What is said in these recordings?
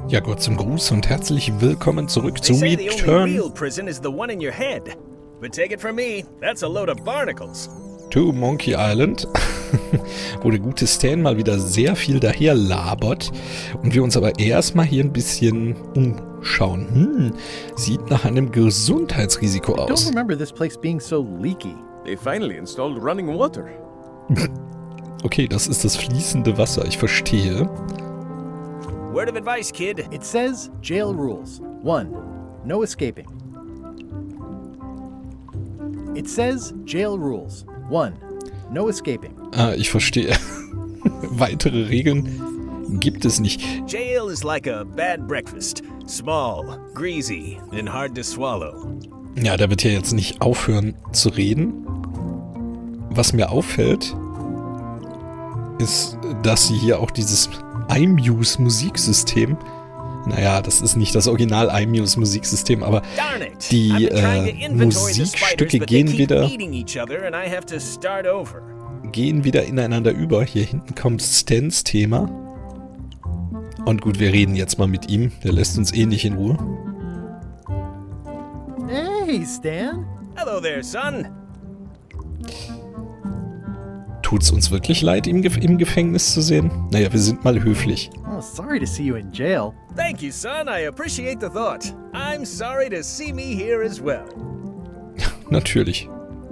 Ja, Gott zum Gruß und herzlich willkommen zurück zu They say the only Return real prison is the one in your head. But take it from me, that's a load of barnacles. to Monkey Island, wo der gute Stan mal wieder sehr viel daher labert und wir uns aber erstmal hier ein bisschen umschauen. Sieht nach einem Gesundheitsrisiko I don't aus. remember this place being so leaky. They finally installed running water. Okay, das ist das fließende Wasser, ich verstehe. Word of advice, kid. It says jail rules. 1. No escaping. It says jail rules. 1. No escaping. Ah, ich verstehe. Weitere Regeln gibt es nicht. Jail is like a bad breakfast. Small, greasy, and hard to swallow. Ja, der wird ja jetzt nicht aufhören zu reden. Was mir auffällt, ist, dass sie hier auch dieses iMuse-Musiksystem, naja, das ist nicht das Original iMuse-Musiksystem, aber Darn it. die I've been trying to inventory the Musikstücke spiders, but they gehen keep wieder, eating each other and I have to start over. ineinander über. Hier hinten kommt Stans Thema. Und gut, wir reden jetzt mal mit ihm. Der lässt uns eh nicht in Ruhe. Hey, Stan. Hello there, son. Tut's uns wirklich leid, ihn im Gefängnis zu sehen? Naja, wir sind mal höflich. Oh, sorry to see you in jail. Thank you, son. I appreciate the thought. I'm sorry to see me here as well. Natürlich.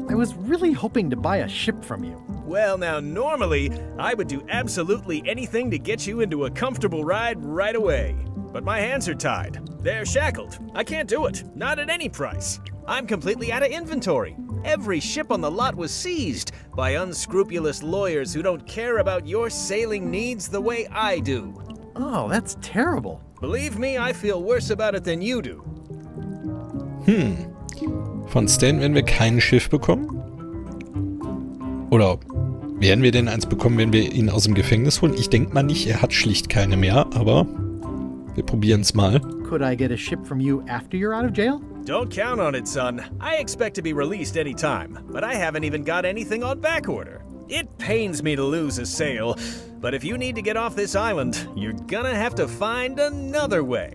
I was really hoping to buy a ship from you. Well, now, normally, I would do absolutely anything to get you into a comfortable ride right away. But my hands are tied. They're shackled. I can't do it. Not at any price. I'm completely out of inventory. Every ship on the lot was seized by unscrupulous lawyers who don't care about your sailing needs the way I do. Oh, that's terrible. Believe me, I feel worse about it than you do. Von Stan werden wir kein Schiff bekommen? Oder werden wir denn eins bekommen, wenn wir ihn aus dem Gefängnis holen? Ich denke mal nicht, er hat schlicht keine mehr, aber wir probieren es mal. Could I get a ship from you after you're out of jail? Don't count on it, son. I expect to be released any time, but I haven't even got anything on back order. It pains me to lose a sale, but if you need to get off this island, you're gonna have to find another way.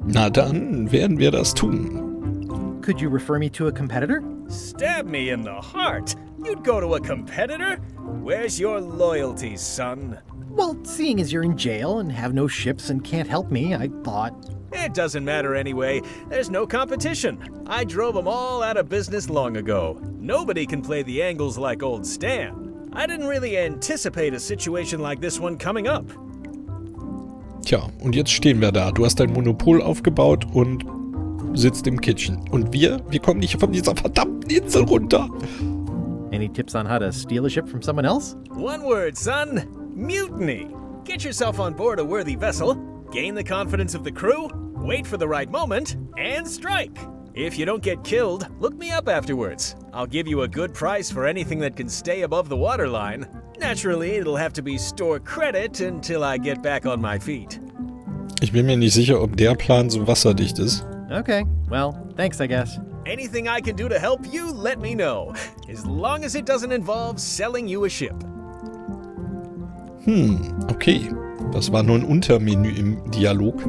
Na dann werden wir das tun. Could you refer me to a competitor? Stab me in the heart. You'd go to a competitor? Where's your loyalty, son? Well, seeing as you're in jail and have no ships and can't help me, I thought... It doesn't matter anyway. There's no competition. I drove them all out of business long ago. Nobody can play the angles like old Stan. I didn't really anticipate a situation like this one coming up. Tja, und jetzt stehen wir da. Du hast dein Monopol aufgebaut und sitzt im Kitchen. Und wir kommen nicht von dieser verdammten Insel runter. Any tips on how to steal a ship from someone else? One word, son. Mutiny. Get yourself on board a worthy vessel, gain the confidence of the crew, wait for the right moment, and strike. If you don't get killed, look me up afterwards. I'll give you a good price for anything that can stay above the waterline. Naturally, it'll have to be store credit until I get back on my feet. Ich bin mir nicht sicher, ob der Plan so wasserdicht ist. Okay, well, thanks, I guess. Anything I can do to help you, let me know. As long as it doesn't involve selling you a ship. Okay. Das war nur ein Untermenü im Dialog.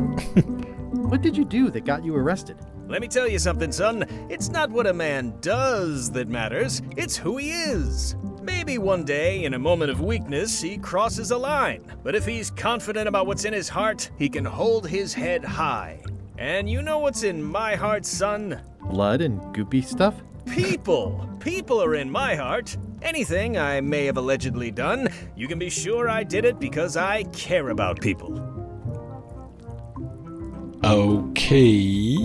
What did you do that got you arrested? Let me tell you something, son. It's not what a man does that matters, it's who he is. Maybe one day, in a moment of weakness, he crosses a line. But if he's confident about what's in his heart, he can hold his head high. And you know what's in my heart, son? Blood and goopy stuff? People. People are in my heart. Anything I may have allegedly done, you can be sure I did it because I care about people. Okay.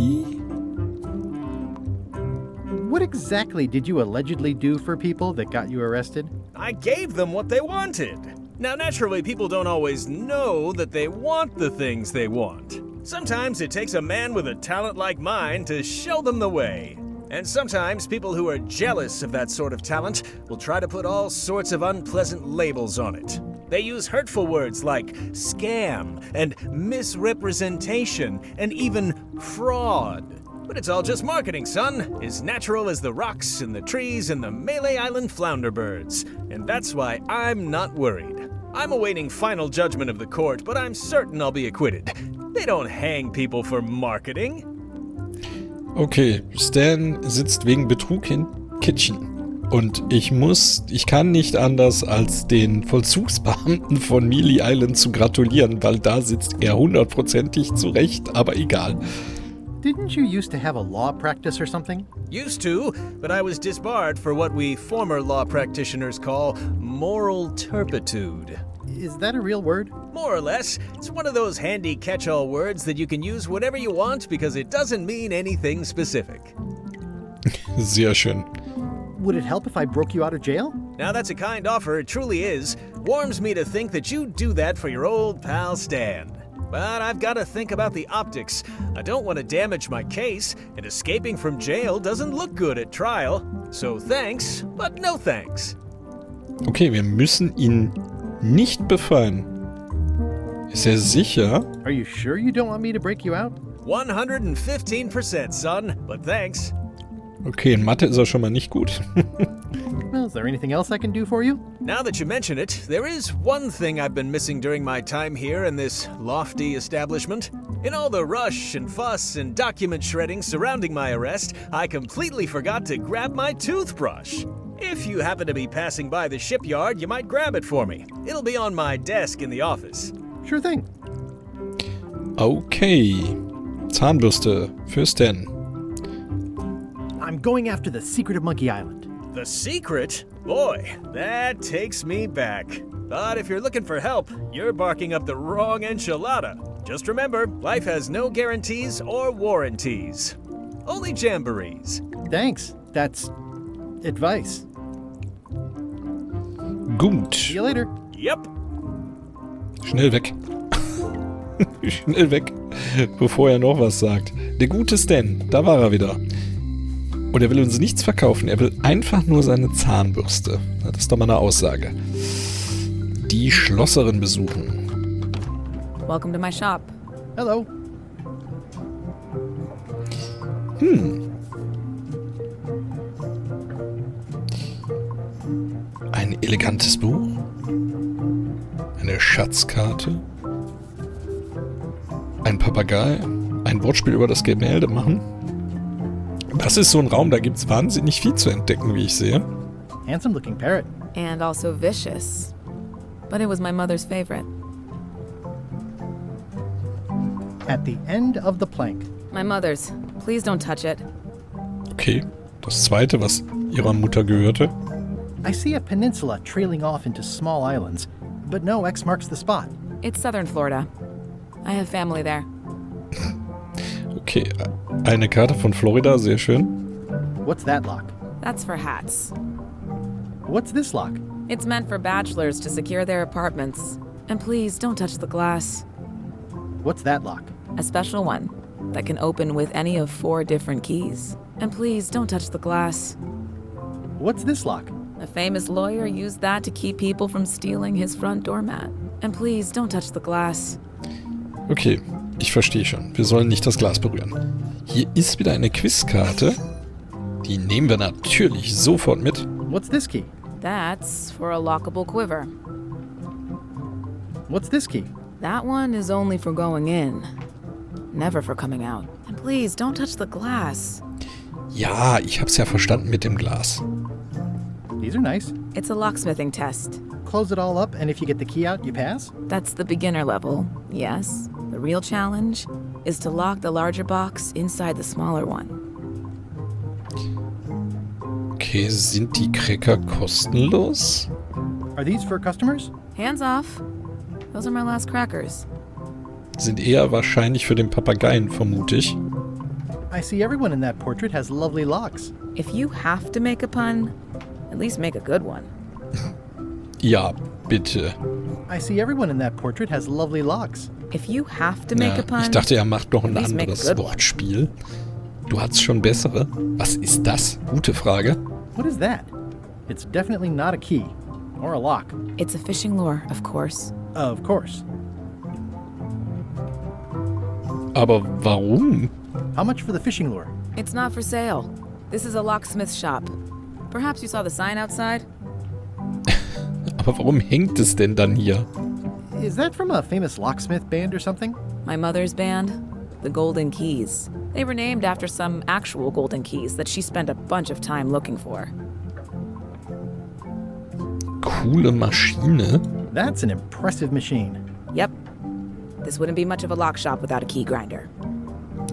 What exactly did you allegedly do for people that got you arrested? I gave them what they wanted. Now, naturally, people don't always know that they want the things they want. Sometimes it takes a man with a talent like mine to show them the way. And sometimes people who are jealous of that sort of talent will try to put all sorts of unpleasant labels on it. They use hurtful words like scam and misrepresentation and even fraud. But it's all just marketing, son. As natural as the rocks and the trees and the Malay Island flounder birds. And that's why I'm not worried. I'm awaiting final judgment of the court, but I'm certain I'll be acquitted. They don't hang people for marketing. Okay, Stan sitzt wegen Betrug in Kitchen. Und ich kann nicht anders als den Vollzugsbeamten von Monkey Island zu gratulieren, weil da sitzt er 100%ig zurecht, aber egal. Didn't you used to have a law practice or something? Used to, but I was disbarred for what we former law practitioners call moral turpitude. Is that a real word? More or less. It's one of those handy catch-all words that you can use whatever you want because it doesn't mean anything specific. Sehr schön. Would it help if I broke you out of jail? Now that's a kind offer, it truly is. Warms me to think that you'd do that for your old pal Stan. But I've got to think about the optics. I don't want to damage my case, and escaping from jail doesn't look good at trial. So thanks, but no thanks. Okay, wir müssen ihn nicht befreien. Ist er sicher? Are you sure you don't want me to break you out? 115%, son, but thanks. Okay, in Mathe ist er schon mal nicht gut. Well, is there anything else I can do for you? Now that you mention it, there is one thing I've been missing during my time here in this lofty establishment. In all the rush and fuss and document shredding surrounding my arrest, I completely forgot to grab my toothbrush. If you happen to be passing by the shipyard, you might grab it for me. It'll be on my desk in the office. Sure thing. Okay. Zahnbürste für Stan. I'm going after the secret of Monkey Island. The secret? Boy, that takes me back. But if you're looking for help, you're barking up the wrong enchilada. Just remember, life has no guarantees or warranties. Only jamborees. Thanks. That's advice. Gut. See you later. Yep. Schnell weg. Schnell weg, bevor er noch was sagt. Der gute Stan, da war er wieder. Und er will uns nichts verkaufen, er will einfach nur seine Zahnbürste. Das ist doch mal eine Aussage. Die Schlosserin besuchen. Welcome to my shop. Hello. Ein elegantes Buch. Eine Schatzkarte. Ein Papagei. Ein Wortspiel über das Gemälde machen. Das ist so ein Raum, da gibt es wahnsinnig viel zu entdecken, wie ich sehe. Handsome looking parrot. And also vicious. But it was my mother's favorite. At the end of the plank. My mother's. Please don't touch it. Okay, das zweite, was ihrer Mutter gehörte. I see a peninsula trailing off into small islands, but no X marks the spot. It's southern Florida. I have family there. Okay, eine Karte von Florida, sehr schön. What's that lock? That's for hats. What's this lock? It's meant for bachelors to secure their apartments. And please don't touch the glass. What's that lock? A special one that can open with any of 4 different keys. And please don't touch the glass. What's this lock? A famous lawyer used that to keep people from stealing his front doormat. And please don't touch the glass. Okay, ich verstehe schon. Wir sollen nicht das Glas berühren. Hier ist wieder eine Quizkarte. Die nehmen wir natürlich sofort mit. What's this key? That's for a lockable quiver. What's this key? That one is only for going in, never for coming out. And please don't touch the glass. Ja, ich hab's ja verstanden mit dem Glas. These are nice. It's a locksmithing test. Close it all up, and if you get the key out, you pass? That's the beginner level, yes. The real challenge is to lock the larger box inside the smaller one. Okay, sind die Cracker kostenlos? Are these for customers? Hands off. Those are my last crackers. Sind eher wahrscheinlich für den Papageien, vermute ich. I see everyone in that portrait has lovely locks. If you have to make a pun, at least make a good one. Ja, bitte. I see everyone in that portrait has lovely locks. If you have to make Ja, a pun, ich dachte, er macht noch ein at least make a anderes good one. Wortspiel. Du hattest schon bessere. Was ist das? Gute Frage. What is that? It's definitely not a key. Or a lock. It's a fishing lure, of course. Of course. Aber warum? How much for the fishing lure? It's not for sale. This is a locksmith shop. Perhaps you saw the sign outside? Aber warum hängt es denn dann hier? Is that from a famous locksmith band or something? My mother's band, the Golden Keys. They were named after some actual golden keys that she spent a bunch of time looking for. Coole Maschine. That's an impressive machine. Yep. This wouldn't be much of a lock shop without a key grinder.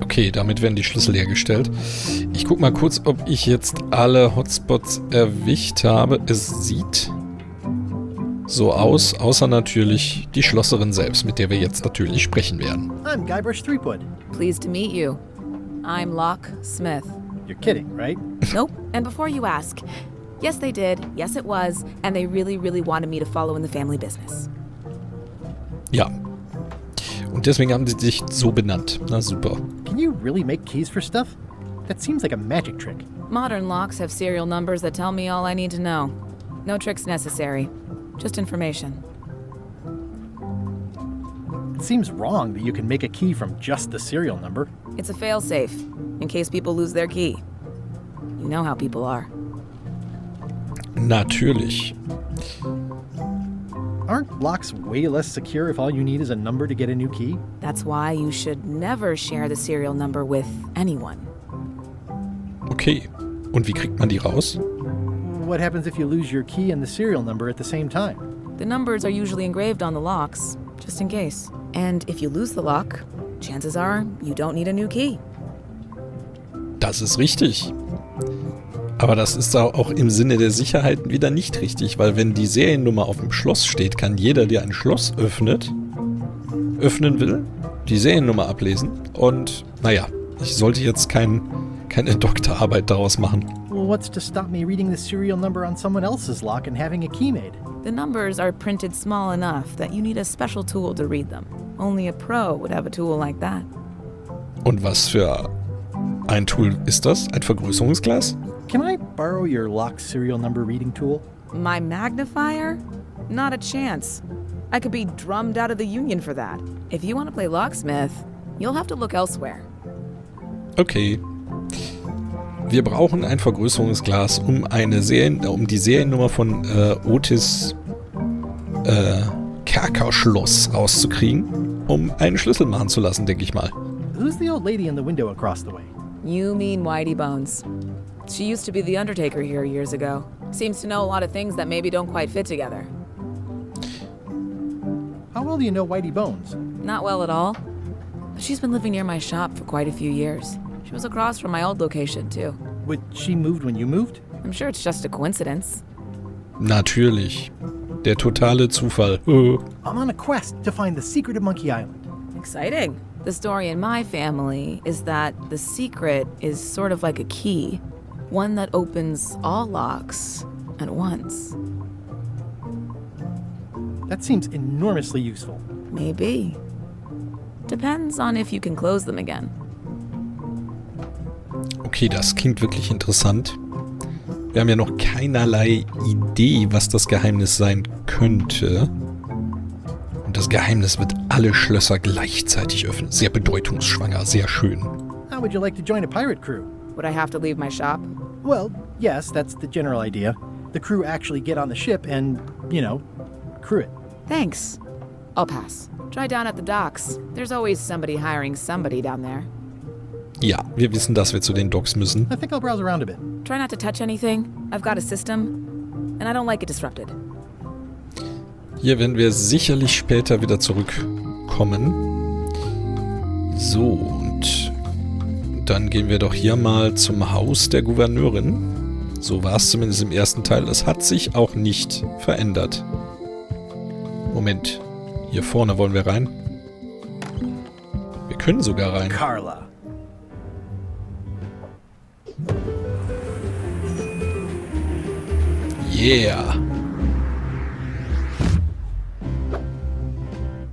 Okay, damit werden die Schlüssel hergestellt. Ich guck mal kurz, ob ich jetzt alle Hotspots erwischt habe. Es sieht so aus, außer natürlich die Schlosserin selbst, mit der wir jetzt natürlich sprechen werden. I'm Guybrush Threepwood. Pleased to meet you. I'm Locke Smith. You're kidding, right? Nope. And before you ask, yes they did, yes it was, and they really, really wanted me to follow in the family business. Ja. Und deswegen haben sie sich so benannt. Na super. Can you really make keys for stuff? That seems like a magic trick. Modern locks have serial numbers that tell me all I need to know. No tricks necessary. Just information. It seems wrong that you can make a key from just the serial number. It's a fail-safe, in case people lose their key. You know how people are. Natürlich. Aren't locks way less secure if all you need is a number to get a new key? That's why you should never share the serial number with anyone. Okay. Und wie kriegt man die raus? What happens if you lose your key and the serial number at the same time? The numbers are usually engraved on the locks, just in case. And if you lose the lock, chances are you don't need a new key. Das ist richtig. Aber das ist auch im Sinne der Sicherheit wieder nicht richtig, weil wenn die Seriennummer auf dem Schloss steht, kann jeder, der ein Schloss öffnen will, die Seriennummer ablesen. Und naja, ich sollte jetzt keine Doktorarbeit daraus machen. Well, what's to stop me reading the serial number on someone else's lock and having a key made? The numbers are printed small enough that you need a special tool to read them. Only a pro would have a tool like that. Und was für ein Tool ist das? Ein Vergrößerungsglas? Can I borrow your lock serial number reading tool? My magnifier? Not a chance. I could be drummed out of the union for that. If you want to play locksmith, you'll have to look elsewhere. Okay. Wir brauchen ein Vergrößerungsglas, um die Seriennummer von Otis Kerkerschloss rauszukriegen, um einen Schlüssel machen zu lassen, denke ich mal. Who's the old lady in the window across the way? You mean Whitey Bones. She used to be the Undertaker here years ago. Seems to know a lot of things that maybe don't quite fit together. How well do you know Whitey Bones? Not well at all. She's been living near my shop for quite a few years. She was across from my old location, too. But she moved when you moved? I'm sure it's just a coincidence. Natürlich. Der totale Zufall. I'm on a quest to find the secret of Monkey Island. Exciting. The story in my family is that the secret is sort of like a key. One that opens all locks at once. That seems enormously useful. Maybe. Depends on if you can close them again. Okay, das klingt wirklich interessant. Wir haben ja noch keinerlei Idee, was das Geheimnis sein könnte. Und das Geheimnis wird alle Schlösser gleichzeitig öffnen. Sehr bedeutungsschwanger, sehr schön. How would you like to join a pirate crew? Would I have to leave my shop? Well, yes, that's the general idea. The crew actually get on the ship and, crew it. Thanks. I'll pass. Try down at the docks. There's always somebody hiring somebody down there. Ja, wir wissen, dass wir zu den Docks müssen. I think I'll browse around a bit. Try not to touch anything. I've got a system, and I don't like it disrupted. Hier werden wir sicherlich später wieder zurückkommen. So, und dann gehen wir doch hier mal zum Haus der Gouverneurin. So war es zumindest im ersten Teil. Es hat sich auch nicht verändert. Moment, hier vorne wollen wir rein. Wir können sogar rein. Carla. Yeah.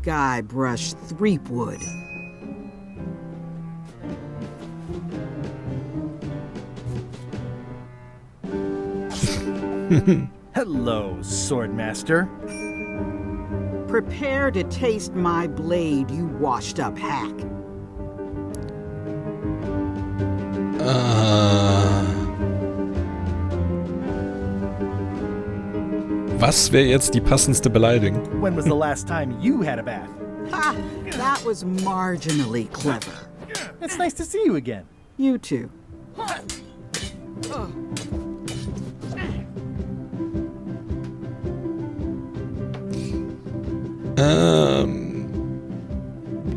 Guybrush Threepwood. Hello, Swordmaster. Prepare to taste my blade, you washed-up hack. Was wäre jetzt die passendste Beleidigung? When was the last time you had a bath? Ha! That was marginally clever. It's nice to see you again. You too.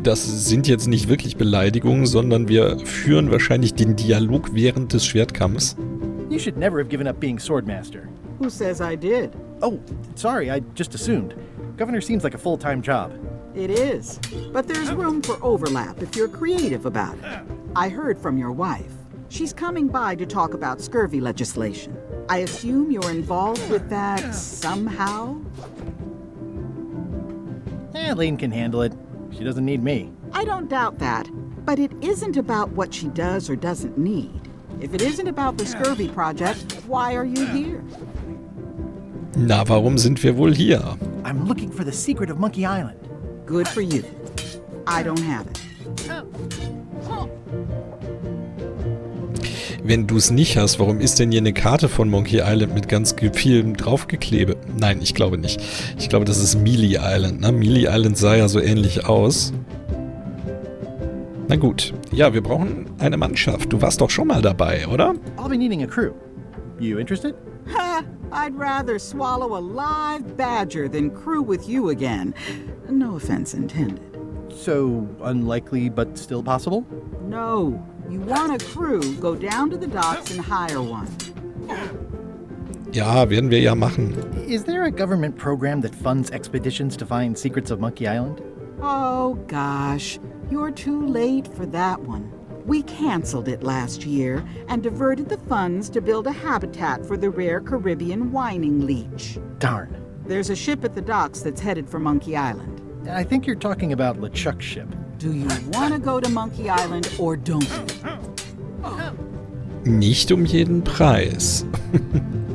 Das sind jetzt nicht wirklich Beleidigungen, sondern wir führen wahrscheinlich den Dialog während des Schwertkampfs. You should never have given up being swordmaster. Who says I did? Oh, sorry, I just assumed. Governor seems like a full-time job. It is. But there's room for overlap if you're creative about it. I heard from your wife. She's coming by to talk about scurvy legislation. I assume you're involved with that somehow? Elaine can handle it. She doesn't need me. I don't doubt that. But it isn't about what she does or doesn't need. If it isn't about the scurvy project, why are you here? Na, warum sind wir wohl hier? I'm looking for the secret of Monkey Island. Good for you. I don't have it. Wenn du es nicht hast, warum ist denn hier eine Karte von Monkey Island mit ganz vielem draufgeklebt? Nein, ich glaube nicht. Ich glaube, das ist Mealy Island. Ne? Mealy Island sah ja so ähnlich aus. Na gut. Ja, wir brauchen eine Mannschaft. Du warst doch schon mal dabei, oder? I'll be needing a crew. You interested? Ha! I'd rather swallow a live badger than crew with you again. No offense intended. So, unlikely but still possible? No. You want a crew, go down to the docks and hire one. Ja, werden wir ja machen. Is there a government program that funds expeditions to find secrets of Monkey Island? Oh, gosh. You're too late for that one. We canceled it last year and diverted the funds to build a habitat for the rare Caribbean whining leech. Darn. There's a ship at the docks that's headed for Monkey Island. I think you're talking about LeChuck's ship. Do you want to go to Monkey Island or don't you? Nicht um jeden Preis.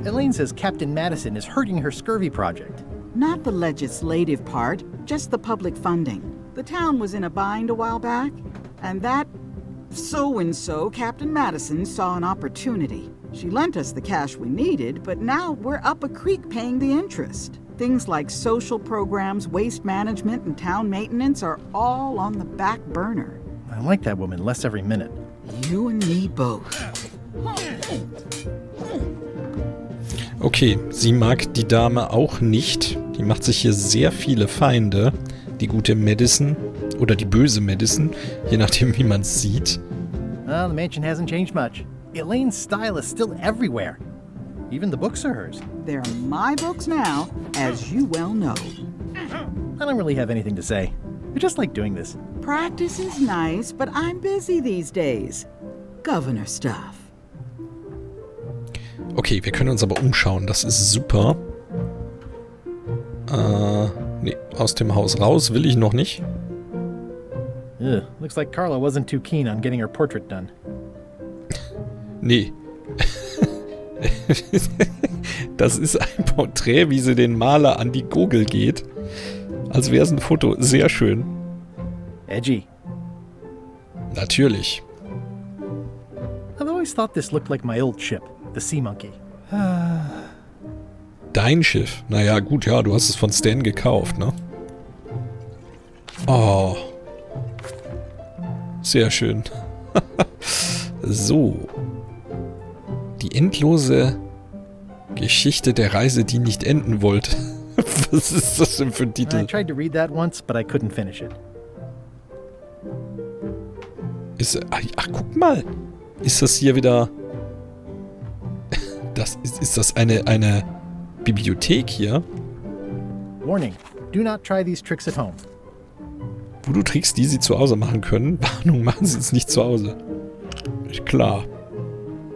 Elaine says Captain Madison is hurting her scurvy project. Not the legislative part, just the public funding. The town was in a bind a while back, and that so-and-so, Captain Madison, saw an opportunity. She lent us the cash we needed, but now we're up a creek paying the interest. Things like social programs, waste management, and town maintenance are all on the back burner. I like that woman less every minute. You and me both. Okay, sie mag die Dame auch nicht. Die macht sich hier sehr viele Feinde. Die gute Madison oder die böse Madison, je nachdem wie man es sieht. Well, the mansion hasn't changed much. Elaine's style is still everywhere. Even the books are hers. They're my books now, as you well know. I don't really have anything to say. I just like doing this. Practice is nice, but I'm busy these days. Governor stuff. Okay, wir können uns aber umschauen. Das ist super. Nee, aus dem Haus raus will ich noch nicht. Ugh, looks like Carla wasn't too keen on getting her portrait done. Nee. Das ist ein Porträt, wie sie den Maler an die Gurgel geht. Als wäre es ein Foto. Sehr schön. Edgy. Natürlich. I've always thought this looked like my old ship, the Sea Monkey. Dein Schiff. Naja, gut, ja, du hast es von Stan gekauft, ne? Oh. Sehr schön. So. Die endlose Geschichte der Reise, die nicht enden wollte. Was ist das denn für ein I Titel? tried to read that once, but I couldn't finish it. Ach, guck mal. Ist das hier wieder... Ist das eine Bibliothek hier? Warning, do not try these tricks at home. Voodoo-Tricks, die Sie zu Hause machen können. Warnung, machen Sie es nicht zu Hause. Ist klar.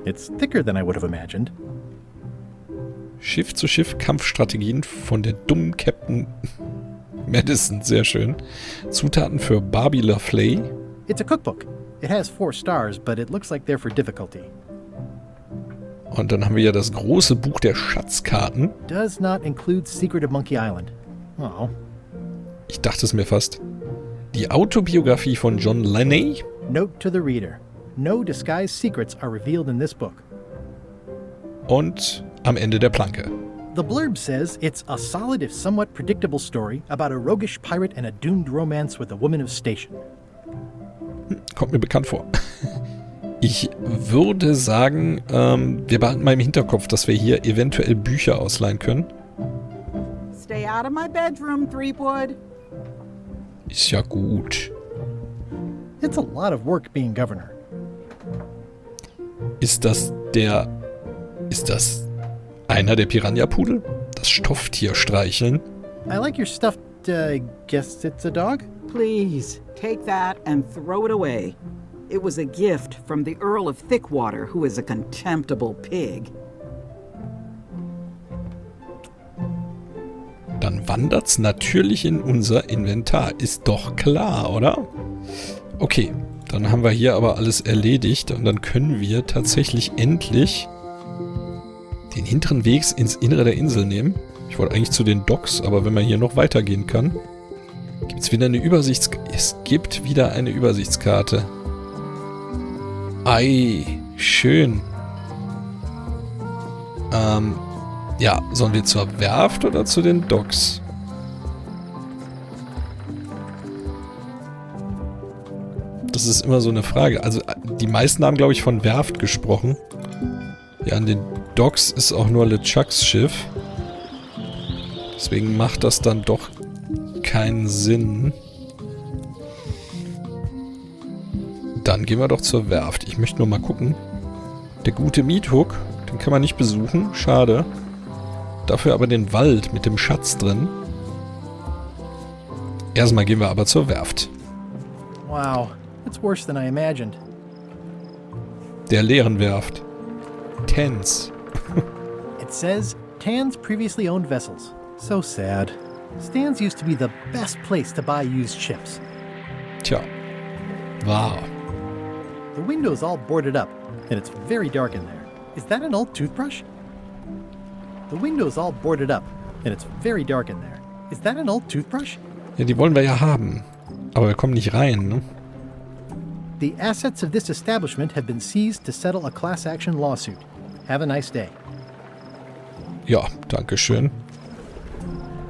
It's thicker than I would have imagined. Schiff zu Schiff Kampfstrategien von der dummen Captain Madison. Sehr schön. Zutaten für Barbie LaFlay. It's a cookbook. It has 4 stars, but it looks like they're for difficulty. Und dann haben wir ja das große Buch der Schatzkarten. Does not include Secret of Monkey Island. Oh. Ich dachte es mir fast. Die Autobiografie von John Lennon. Note to the reader. No disguised secrets are revealed in this book. Und am Ende der Planke. The blurb says it's a solid if somewhat predictable story about a roguish pirate and a doomed romance with a woman of station. Kommt mir bekannt vor. Ich würde sagen, wir behalten mal im Hinterkopf, dass wir hier eventuell Bücher ausleihen können. Stay out of my bedroom, Threepwood. Ist ja gut. It's a lot of work being governor. Ist das einer der Piranha-Pudel? Das Stofftier streicheln? I like your stuffed, guess it's a dog? Please, take that and throw it away. It was a gift from the Earl of Thickwater, who is a contemptible pig. Dann wandert's natürlich in unser Inventar. Ist doch klar, oder? Okay, dann haben wir hier aber alles erledigt und dann können wir tatsächlich endlich den hinteren Weg ins Innere der Insel nehmen. Ich wollte eigentlich zu den Docks, aber wenn man hier noch weitergehen kann, gibt's wieder eine Übersichtskarte. Es gibt wieder eine Übersichtskarte. Ei, schön. Ja, sollen wir zur Werft oder zu den Docks? Das ist immer so eine Frage. Also, die meisten haben, glaube ich, von Werft gesprochen. Ja, an den Docks ist auch nur LeChucks Schiff. Deswegen macht das dann doch keinen Sinn. Dann gehen wir doch zur Werft. Ich möchte nur mal gucken. Der gute Meathook, den kann man nicht besuchen. Schade. Dafür aber den Wald mit dem Schatz drin. Erstmal gehen wir aber zur Werft. Wow, it's worse than I imagined. Der leeren Werft. Tens. It says, Tan's previously owned vessels. So sad. Stan's used to be the best place to buy used ships. Tja. Wahre. The window's all boarded up, and it's very dark in there. Is that an old toothbrush? The window's all boarded up, and it's very dark in there. Is that an old toothbrush? Ja, die wollen wir ja haben. Aber wir kommen nicht rein, ne? The assets of this establishment have been seized to settle a class action lawsuit. Have a nice day. Ja, danke schön.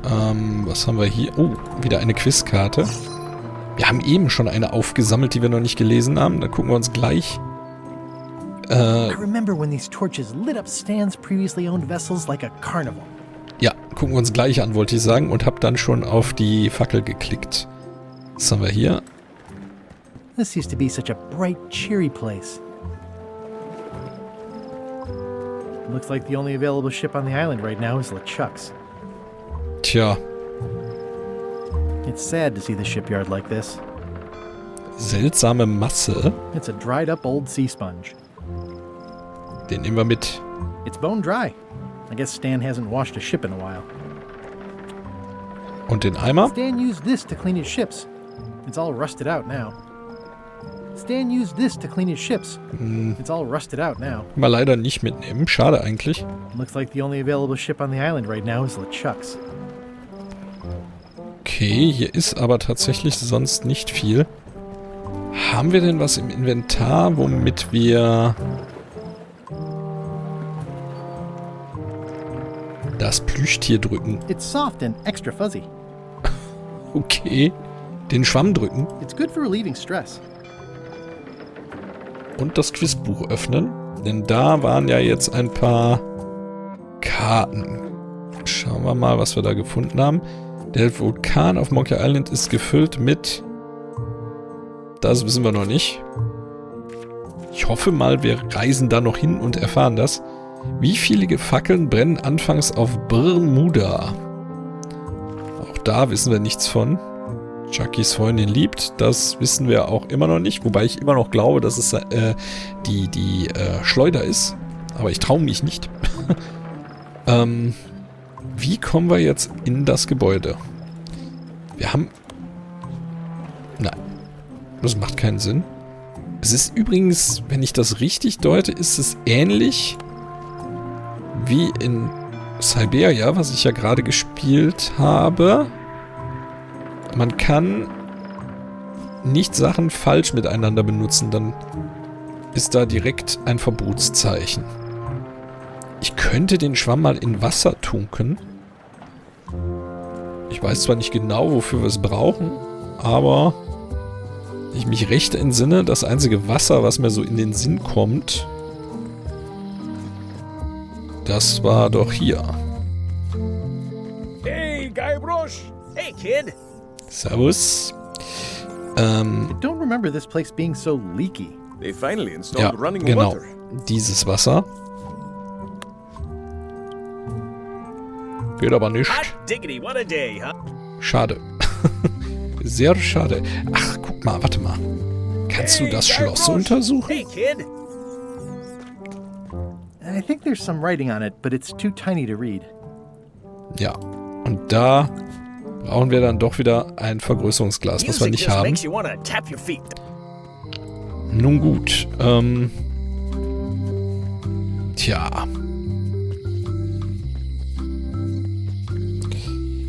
Was haben wir hier? Oh, wieder eine Quizkarte. Wir haben eben schon eine aufgesammelt, die wir noch nicht gelesen haben. Da gucken wir uns gleich. I remember when these torches lit up Stan's previously owned vessels like a carnival. Ja, gucken wir uns gleich an, wollte ich sagen. Und hab dann schon auf die Fackel geklickt. Was haben wir hier? This used to be such a bright, cheery place. Looks like the only available ship on the island right now is LeChuck's. Tja. It's sad to see the shipyard like this. Seltsame Masse. It's a dried up old sea sponge. Den nehmen wir mit. It's bone dry. I guess Stan hasn't washed a ship in a while. Und den Eimer? Stan used this to clean his ships. It's all rusted out now. Stan used this to clean his ships. It's all rusted out now. Mal leider nicht mitnehmen. Schade eigentlich. Looks like the only available ship on the island right now is LeChuck's. Okay, hier ist aber tatsächlich sonst nicht viel. Haben wir denn was im Inventar, womit wir das Plüschtier drücken? It's soft and extra fuzzy. Okay. Den Schwamm drücken. It's good for relieving stress. Und das Quizbuch öffnen. Denn da waren ja jetzt ein paar Karten. Schauen wir mal, was wir da gefunden haben. Der Vulkan auf Monkey Island ist gefüllt mit... Das wissen wir noch nicht. Ich hoffe mal, wir reisen da noch hin und erfahren das. Wie viele Fackeln brennen anfangs auf Bermuda? Auch da wissen wir nichts von. Chuckys Freundin liebt, das wissen wir auch immer noch nicht. Wobei ich immer noch glaube, dass es die Schleuder ist. Aber ich traue mich nicht. Wie kommen wir jetzt in das Gebäude? Wir haben... Nein. Das macht keinen Sinn. Es ist übrigens, wenn ich das richtig deute, ist es ähnlich wie in Siberia, was ich ja gerade gespielt habe. Man kann nicht Sachen falsch miteinander benutzen, dann ist da direkt ein Verbotszeichen. Ich könnte den Schwamm mal in Wasser tunken. Ich weiß zwar nicht genau, wofür wir es brauchen, aber ich mich recht entsinne, das einzige Wasser, was mir so in den Sinn kommt, das war doch hier. Hey, Guybrush! Hey, kid! Servus. I don't remember this place being so leaky. They finally installed Ja, running genau. water. Dieses Wasser. Geht aber nicht. Hot diggity, what a day, huh? Schade. Sehr schade. Ach, guck mal, warte mal. Kannst du das Schloss untersuchen? Hey, kid! I think there's some writing on it, but it's too tiny to read. Ja. Und da brauchen wir dann doch wieder ein Vergrößerungsglas, was wir Music nicht just haben. makes you wanna tap your feet. Nun gut. Tja.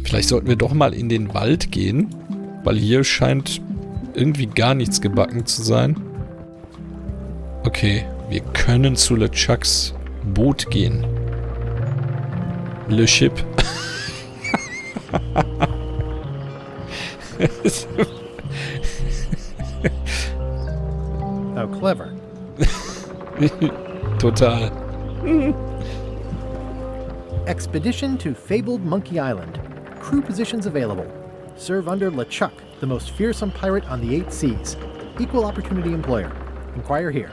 Vielleicht sollten wir doch mal in den Wald gehen, weil hier scheint irgendwie gar nichts gebacken zu sein. Okay, wir können zu LeChucks Boot gehen. Le Ship. How clever. Total. Expedition to fabled Monkey Island. Crew positions available. Serve under LeChuck, the most fearsome pirate on the 8 seas. Equal opportunity employer. Inquire here.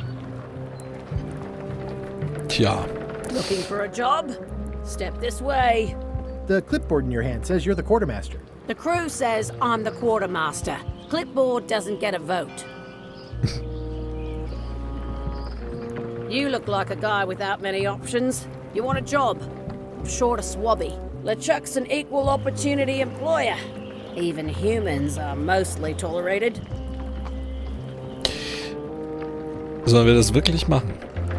Tja. Looking for a job? Step this way. The clipboard in your hand says you're the quartermaster. The crew says I'm the quartermaster. Clipboard doesn't get a vote. You look like a guy without many options. You want a job? I'm short of swabby. LeChuck's an equal opportunity employer. Even humans are mostly tolerated. Sollen wir das wirklich machen?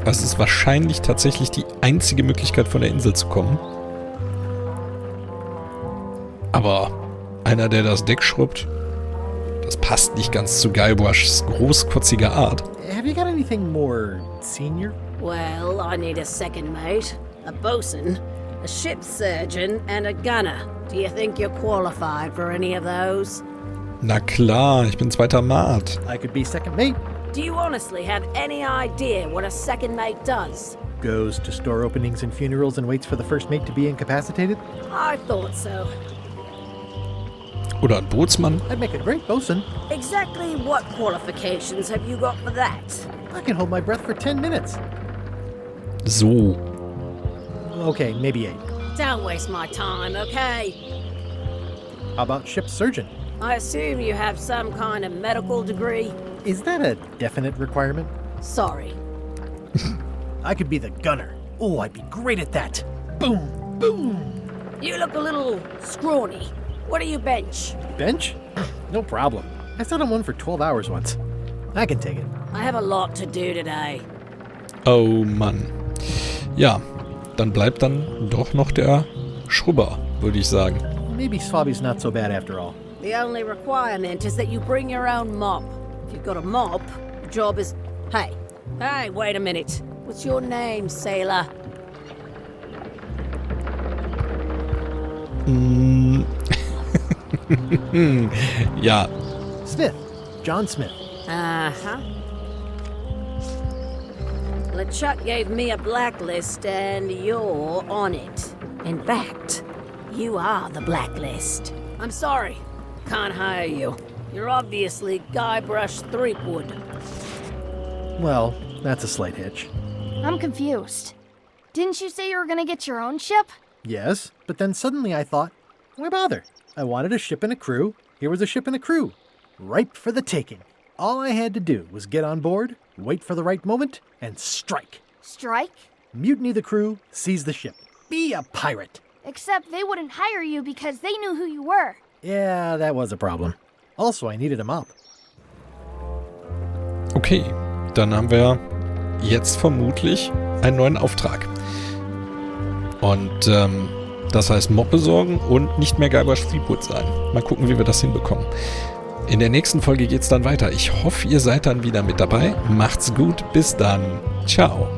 Das ist wahrscheinlich tatsächlich die einzige Möglichkeit, von der Insel zu kommen. Aber einer, der das Deck schrubbt, das passt nicht ganz zu Guybrushs großkotziger Art. Have you got anything more senior? Well, I need a second mate, a bosun, a ship surgeon, and a gunner. Do you think you're qualified for any of those? Na klar, ich bin zweiter Mat. I could be second mate. Do you honestly have any idea what a second mate does? Goes to store openings and funerals and waits for the first mate to be incapacitated. I thought so. Oder ein Bootsmann. I'd make a great bosun. Exactly what qualifications have you got for that? I can hold my breath for 10 minutes. So. Okay, maybe 8. Don't waste my time, okay? How about ship surgeon? I assume you have some kind of medical degree? Is that a definite requirement? Sorry. I could be the gunner. Oh, I'd be great at that. Boom, boom. You look a little scrawny. What do you bench? Bench? No problem. I sat on one for 12 hours once. I can take it. I have a lot to do today. Oh Mann. Ja, dann bleibt dann doch noch der Schrubber, würde ich sagen. Maybe Swabby's not so bad after all. The only requirement is that you bring your own mop. If you've got a mop, the job is... Hey, wait a minute. What's your name, sailor? Ja, Smith. John Smith. Uh-huh. LeChuck gave me a blacklist and you're on it. In fact, you are the blacklist. I'm sorry. Can't hire you. You're obviously Guybrush Threepwood. Well, that's a slight hitch. I'm confused. Didn't you say you were gonna get your own ship? Yes, but then suddenly I thought, why bother? I wanted a ship and a crew. Here was a ship and a crew. Ripe for the taking. All I had to do was get on board, wait for the right moment, and strike. Strike? Mutiny the crew, seize the ship. Be a pirate. Except they wouldn't hire you because they knew who you were. Yeah, that was a problem. Also, I needed a mop. okay. Dann haben wir jetzt vermutlich einen neuen Auftrag. Und das heißt Mob besorgen und nicht mehr Guybrush Threepwood sein. Mal gucken, wie wir das hinbekommen. In der nächsten Folge geht's dann weiter. Ich hoffe, ihr seid dann wieder mit dabei. Macht's gut, bis dann. Ciao.